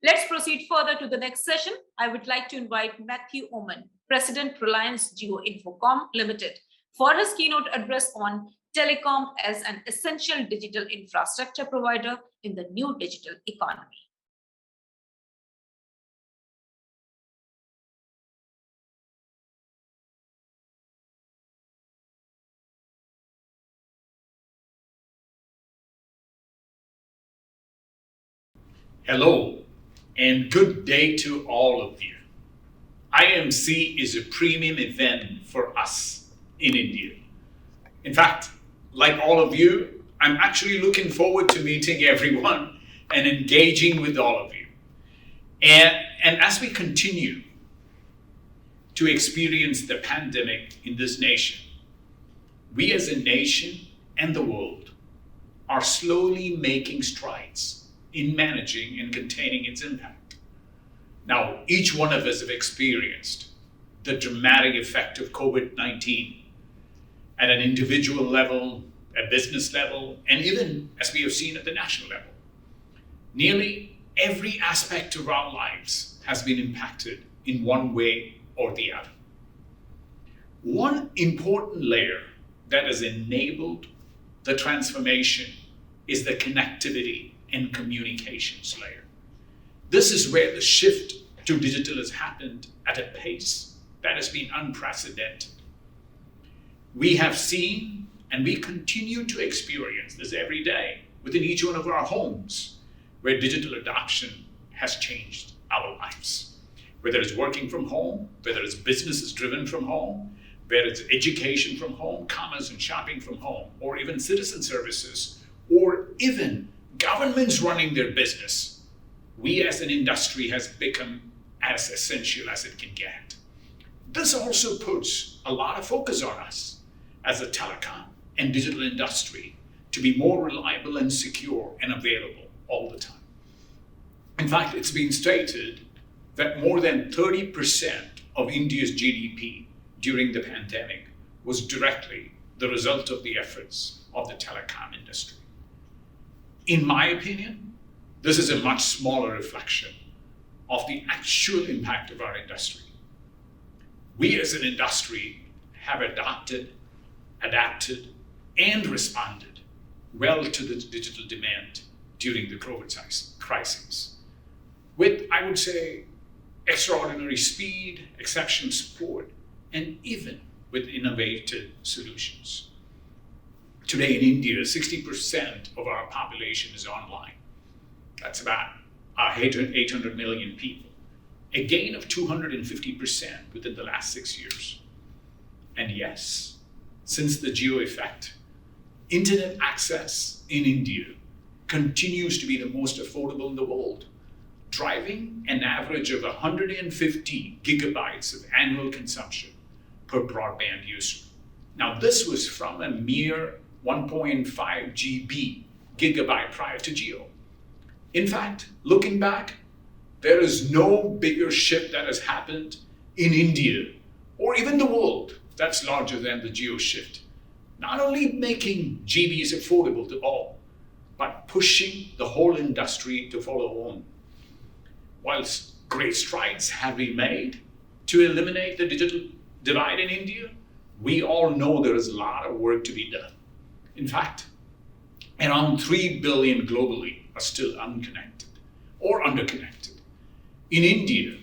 Let's proceed further to the next session. I would like to invite Mathew Oommen, President Reliance Jio Infocom Limited, for his keynote address on telecom as an essential digital infrastructure provider in the new digital economy. Hello and good day to all of you. IMC is a premium event for us in India. In fact, like all of you, I'm actually looking forward to meeting everyone and engaging with all of you. And as we continue to experience the pandemic in this nation, we as a nation and the world are slowly making strides in managing and containing its impact. Now, each one of us have experienced the dramatic effect of COVID-19 at an individual level, a business level, and even, as we have seen, at the national level. Nearly every aspect of our lives has been impacted in one way or the other. One important layer that has enabled the transformation is the connectivity and communications layer. This is where the shift to digital has happened at a pace that has been unprecedented. We have seen and we continue to experience this every day within each one of our homes, where digital adoption has changed our lives. Whether it's working from home, whether it's businesses driven from home, whether it's education from home, commerce and shopping from home, or even citizen services, or even governments running their business, we as an industry has become as essential as it can get. This also puts a lot of focus on us as a telecom and digital industry to be more reliable and secure and available all the time. In fact, it's been stated that more than 30% of India's GDP during the pandemic was directly the result of the efforts of the telecom industry. In my opinion, this is a much smaller reflection of the actual impact of our industry. We as an industry have adapted, and responded well to the digital demand during the COVID crisis, with, I would say, extraordinary speed, exceptional support, and even with innovative solutions. Today in India, 60% of our population is online. That's about 800 million people, a gain of 250% within the last 6 years. And yes, since the Jio effect, internet access in India continues to be the most affordable in the world, driving an average of 150 gigabytes of annual consumption per broadband user. Now, this was from a mere 1.5 gigabyte prior to Jio. In fact, looking back, there is no bigger shift that has happened in India or even the world that's larger than the Jio shift. Not only making GBs affordable to all, but pushing the whole industry to follow on. Whilst great strides have been made to eliminate the digital divide in India, we all know there is a lot of work to be done. In fact, around 3 billion globally are still unconnected or underconnected. In India,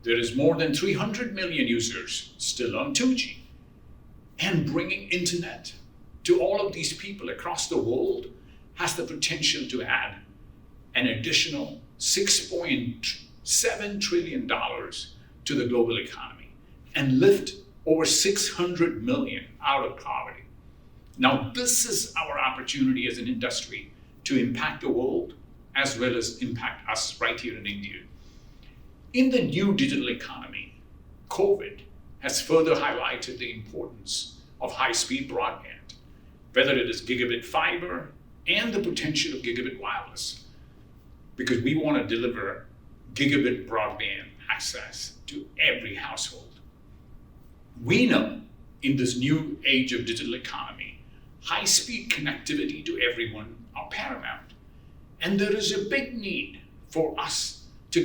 there is more than 300 million users still on 2G. And bringing internet to all of these people across the world has the potential to add an additional $6.7 trillion to the global economy and lift over 600 million out of poverty. Now, this is our opportunity as an industry to impact the world as well as impact us right here in India. In the new digital economy, COVID has further highlighted the importance of high-speed broadband, whether it is gigabit fiber and the potential of gigabit wireless, because we want to deliver gigabit broadband access to every household. We know in this new age of digital economy, high-speed connectivity to everyone are paramount. And there is a big need for us to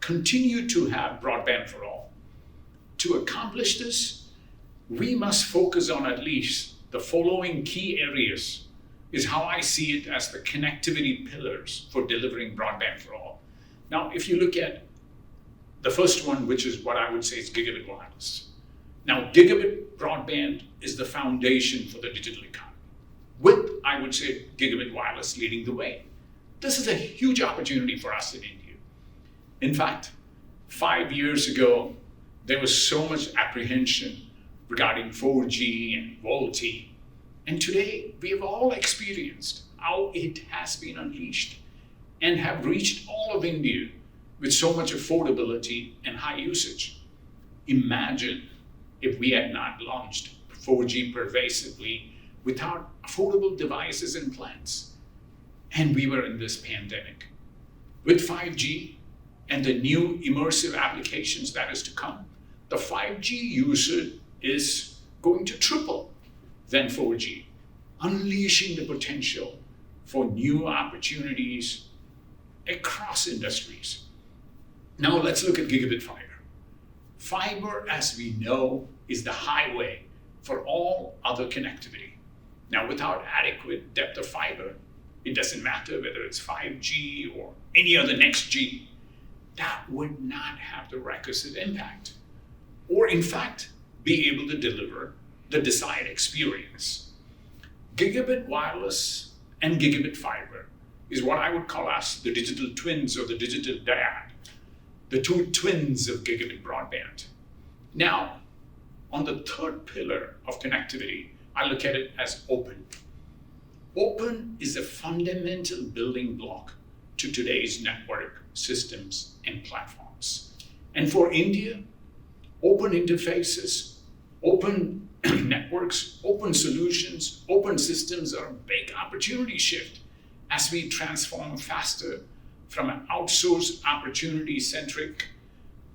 continue to have broadband for all. To accomplish this, we must focus on at least the following key areas, is how I see it as the connectivity pillars for delivering broadband for all. Now, if you look at the first one, which is what I would say is gigabit wireless. Now, gigabit broadband is the foundation for the digital economy, with, I would say, gigabit wireless leading the way. This is a huge opportunity for us in India. In fact, 5 years ago, there was so much apprehension regarding 4G and VoLTE. And today, we have all experienced how it has been unleashed and have reached all of India with so much affordability and high usage. Imagine if we had not launched 4G pervasively without affordable devices and plans, and we were in this pandemic. With 5G and the new immersive applications that is to come, the 5G usage is going to triple than 4G, unleashing the potential for new opportunities across industries. Now let's look at gigabit fiber. Fiber, as we know, is the highway for all other connectivity. Now, without adequate depth of fiber, it doesn't matter whether it's 5G or any other next G, that would not have the requisite impact, or in fact, be able to deliver the desired experience. Gigabit wireless and gigabit fiber is what I would call as the digital twins or the digital dyad, the two twins of gigabit broadband. Now, on the third pillar of connectivity, I look at it as open. Open is a fundamental building block to today's network systems and platforms. And for India, open interfaces, open networks, open solutions, open systems are a big opportunity shift as we transform faster from an outsourced opportunity-centric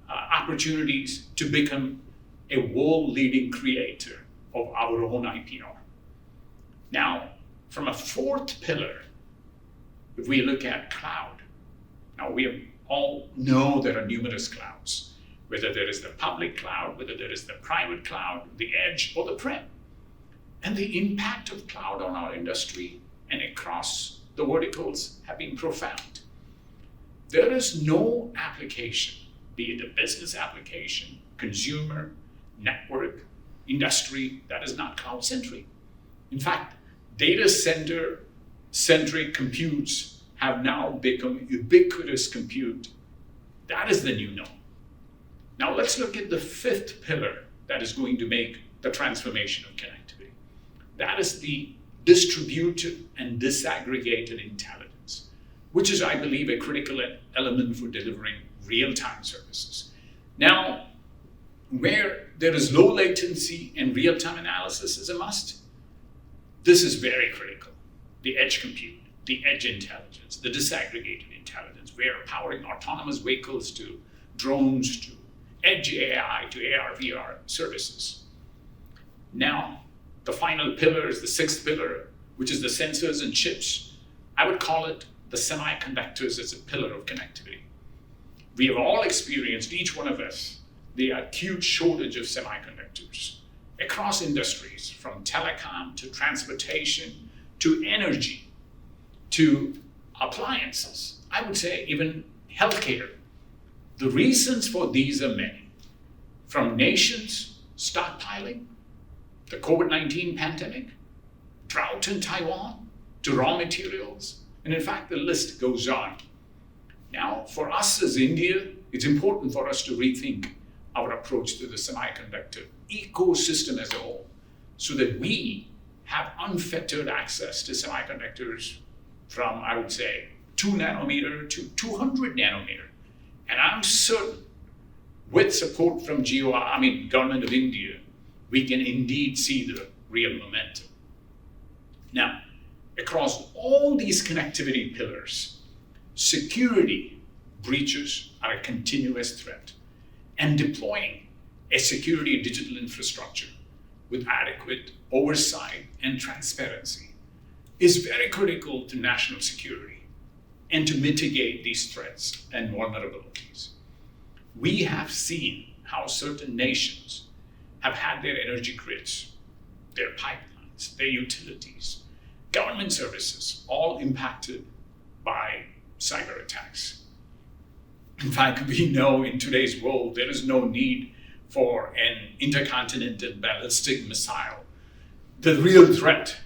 opportunities to become a world-leading creator of our own IPR. Now, from a fourth pillar, if we look at cloud, now we all know there are numerous clouds, whether there is the public cloud, whether there is the private cloud, the edge, or the prem. And the impact of cloud on our industry and across the verticals have been profound. There is no application, be it a business application, consumer, network, industry, that is not cloud-centric. In fact, data center-centric computes have now become ubiquitous compute. That is the new norm. Now let's look at the fifth pillar that is going to make the transformation of connectivity. That is the distributed and disaggregated intelligence, which is, I believe, a critical element for delivering real-time services. Now, where there is low latency and real-time analysis is a must, this is very critical. The edge compute, the edge intelligence, the disaggregated intelligence, where powering autonomous vehicles to drones to edge AI to AR, VR services. Now, the final pillar is the sixth pillar, which is the sensors and chips. I would call it the semiconductors as a pillar of connectivity. We have all experienced, each one of us, the acute shortage of semiconductors across industries, from telecom to transportation to energy to appliances. I would say even healthcare. The reasons for these are many, from nations stockpiling, the COVID-19 pandemic, drought in Taiwan, to raw materials, and in fact, the list goes on. Now, for us as India, it's important for us to rethink our approach to the semiconductor ecosystem as a whole, so that we have unfettered access to semiconductors from, I would say, 2 nanometer to 200 nanometer. And I'm certain, with support from government of India, we can indeed see the real momentum. Now, across all these connectivity pillars, security breaches are a continuous threat, and deploying a security digital infrastructure with adequate oversight and transparency is very critical to national security. and to mitigate these threats and vulnerabilities. We have seen how certain nations have had their energy grids, their pipelines, their utilities, government services, all impacted by cyber attacks. In fact, we know in today's world, there is no need for an intercontinental ballistic missile. The real threat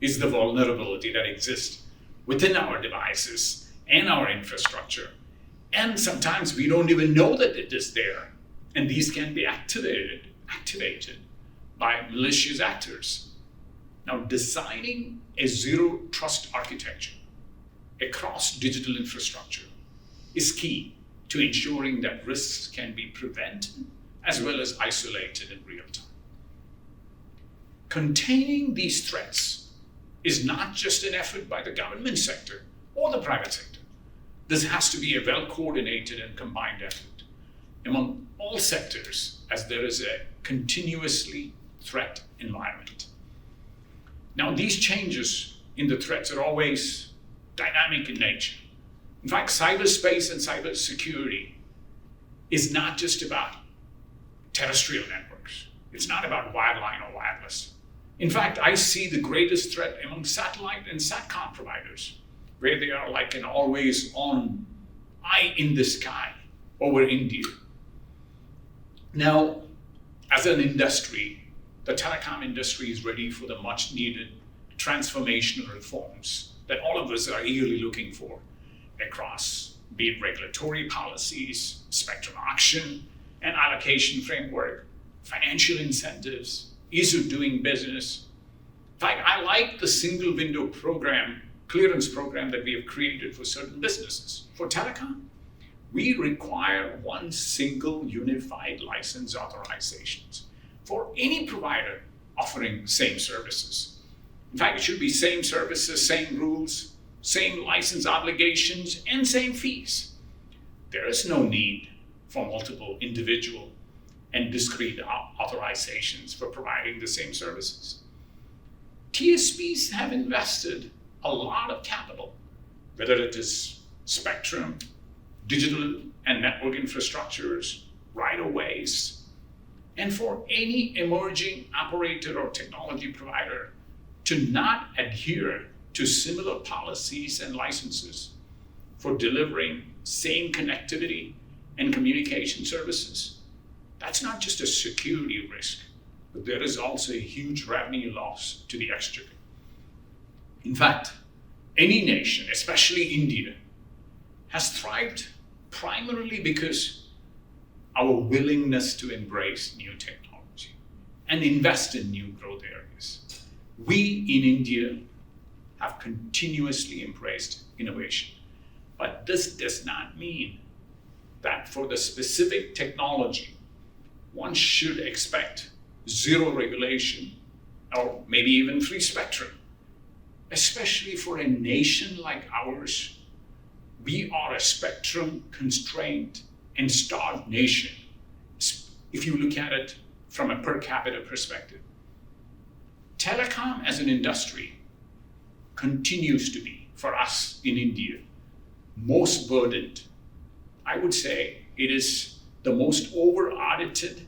is the vulnerability that exists within our devices and our infrastructure. And sometimes we don't even know that it is there. And these can be activated by malicious actors. Now, designing a zero trust architecture across digital infrastructure is key to ensuring that risks can be prevented as well as isolated in real time. Containing these threats is not just an effort by the government sector or the private sector. This has to be a well-coordinated and combined effort among all sectors, as there is a continuously threat environment. Now, these changes in the threats are always dynamic in nature. In fact, cyberspace and cybersecurity is not just about terrestrial networks. It's not about wireline or wireless. In fact, I see the greatest threat among satellite and satcom providers, where they are like an always-on eye in the sky over India. Now, as an industry, the telecom industry is ready for the much-needed transformational reforms that all of us are eagerly looking for across, be it regulatory policies, spectrum auction and allocation framework, financial incentives, ease of doing business. In fact, I like the single window program, clearance program that we have created for certain businesses. For telecom, we require one single unified license authorizations for any provider offering same services. In fact, it should be same services, same rules, same license obligations, and same fees. There is no need for multiple individual and discrete authorizations for providing the same services. TSPs have invested a lot of capital, whether it is spectrum, digital and network infrastructures, right-of-ways, and for any emerging operator or technology provider to not adhere to similar policies and licenses for delivering same connectivity and communication services, that's not just a security risk, but there is also a huge revenue loss to the exchequer. In fact, any nation, especially India, has thrived primarily because our willingness to embrace new technology and invest in new growth areas. We in India have continuously embraced innovation, but this does not mean that for the specific technology, one should expect zero regulation or maybe even free spectrum. Especially for a nation like ours, we are a spectrum constrained and starved nation, if you look at it from a per capita perspective. Telecom as an industry continues to be, for us in India, most burdened. I would say it is the most over-audited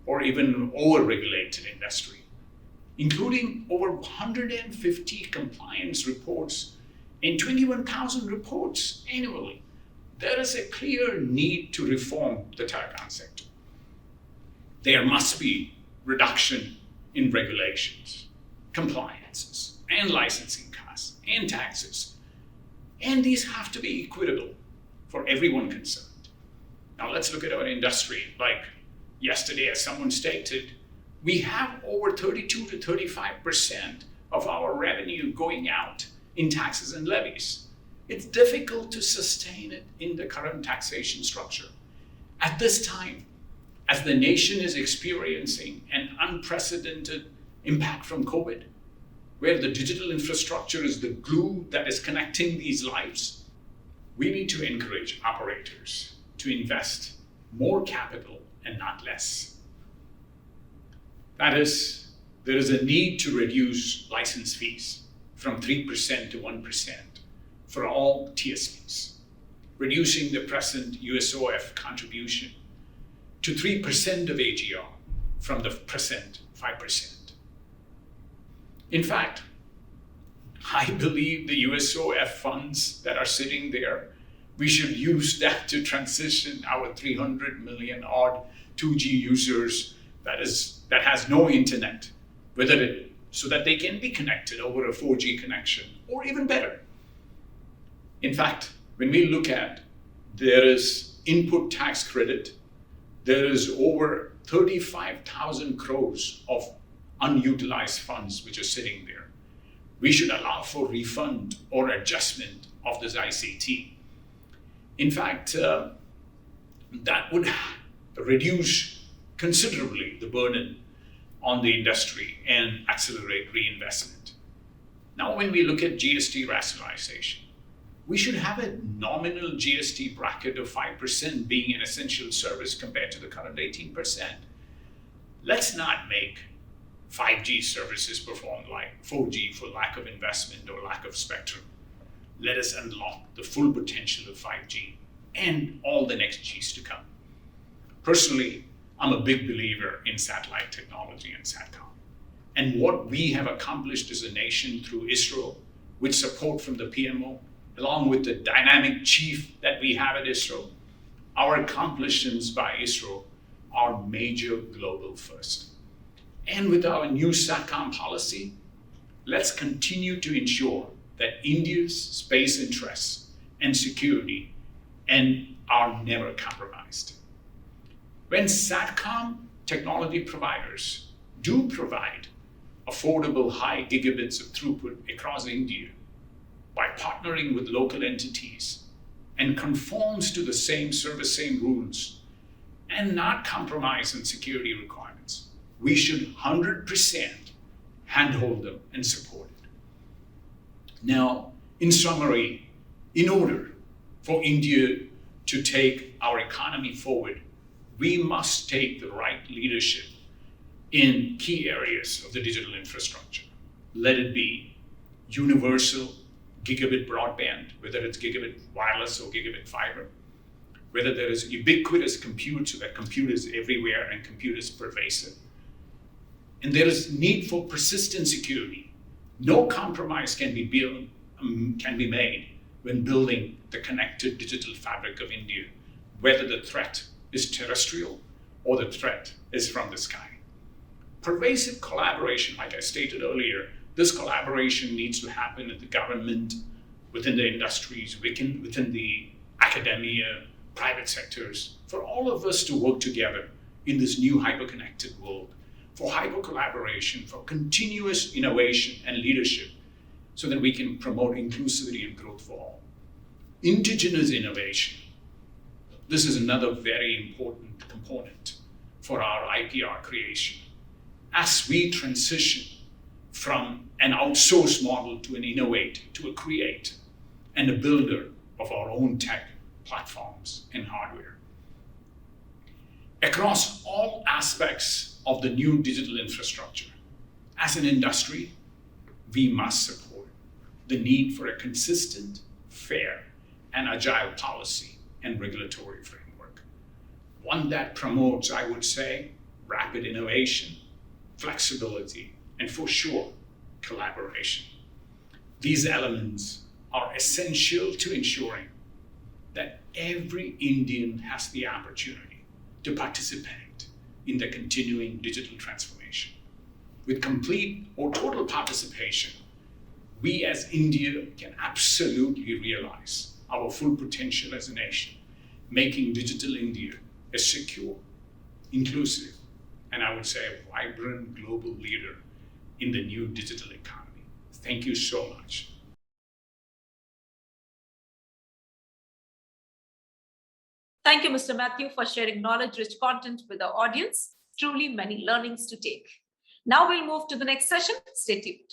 or even over-regulated industry, including over 150 compliance reports and 21,000 reports annually. There is a clear need to reform the telecom sector. There must be reduction in regulations, compliances, and licensing costs, and taxes. And these have to be equitable for everyone concerned. Now let's look at our industry. Like yesterday, as someone stated, we have over 32 to 35% of our revenue going out in taxes and levies. It's difficult to sustain it in the current taxation structure. At this time, as the nation is experiencing an unprecedented impact from COVID, where the digital infrastructure is the glue that is connecting these lives, we need to encourage operators to invest more capital and not less. That is, there is a need to reduce license fees from 3% to 1% for all TSPs, reducing the present USOF contribution to 3% of AGR from the present 5%. In fact, I believe the USOF funds that are sitting there, we should use that to transition our 300 million odd 2G users that has no internet, so that they can be connected over a 4G connection, or even better. In fact, when we look at, there is input tax credit, there is over 35,000 crores of unutilized funds which are sitting there. We should allow for refund or adjustment of this ICT. In fact, that would reduce considerably the burden on the industry and accelerate reinvestment. Now, when we look at GST rationalization, we should have a nominal GST bracket of 5% being an essential service compared to the current 18%. Let's not make 5G services perform like 4G for lack of investment or lack of spectrum. Let us unlock the full potential of 5G and all the next Gs to come. Personally, I'm a big believer in satellite technology and satcom. And what we have accomplished as a nation through ISRO, with support from the PMO, along with the dynamic chief that we have at ISRO, our accomplishments by ISRO are major global first. And with our new satcom policy, let's continue to ensure that India's space interests and security are never compromised. When satcom technology providers do provide affordable high gigabits of throughput across India by partnering with local entities and conforms to the same service, same rules, and not compromise on security requirements, we should 100% handhold them and support it. Now, in summary, in order for India to take our economy forward, we must take the right leadership in key areas of the digital infrastructure. Let it be universal gigabit broadband, whether it's gigabit wireless or gigabit fiber, whether there is ubiquitous compute, so that compute is everywhere and compute is pervasive. And there is need for persistent security. No compromise can be made when building the connected digital fabric of India, whether the threat is terrestrial or the threat is from the sky. Pervasive collaboration, like I stated earlier, this collaboration needs to happen at the government, within the industries, within the academia, private sectors, for all of us to work together in this new hyper-connected world, for hyper-collaboration, for continuous innovation and leadership, so that we can promote inclusivity and growth for all. Indigenous innovation. This is another very important component for our IPR creation. As we transition from an outsource model to an innovate, to a create, and a builder of our own tech platforms and hardware. Across all aspects of the new digital infrastructure, as an industry, we must support the need for a consistent, fair, and agile policy and regulatory framework. One that promotes, I would say, rapid innovation, flexibility, and for sure, collaboration. These elements are essential to ensuring that every Indian has the opportunity to participate in the continuing digital transformation. With complete or total participation, we as India can absolutely realize our full potential as a nation, making digital India a secure, inclusive, and I would say a vibrant global leader in the new digital economy. Thank you so much. Thank you, Mr. Mathew, for sharing knowledge-rich content with our audience. Truly many learnings to take. Now we'll move to the next session. Stay tuned.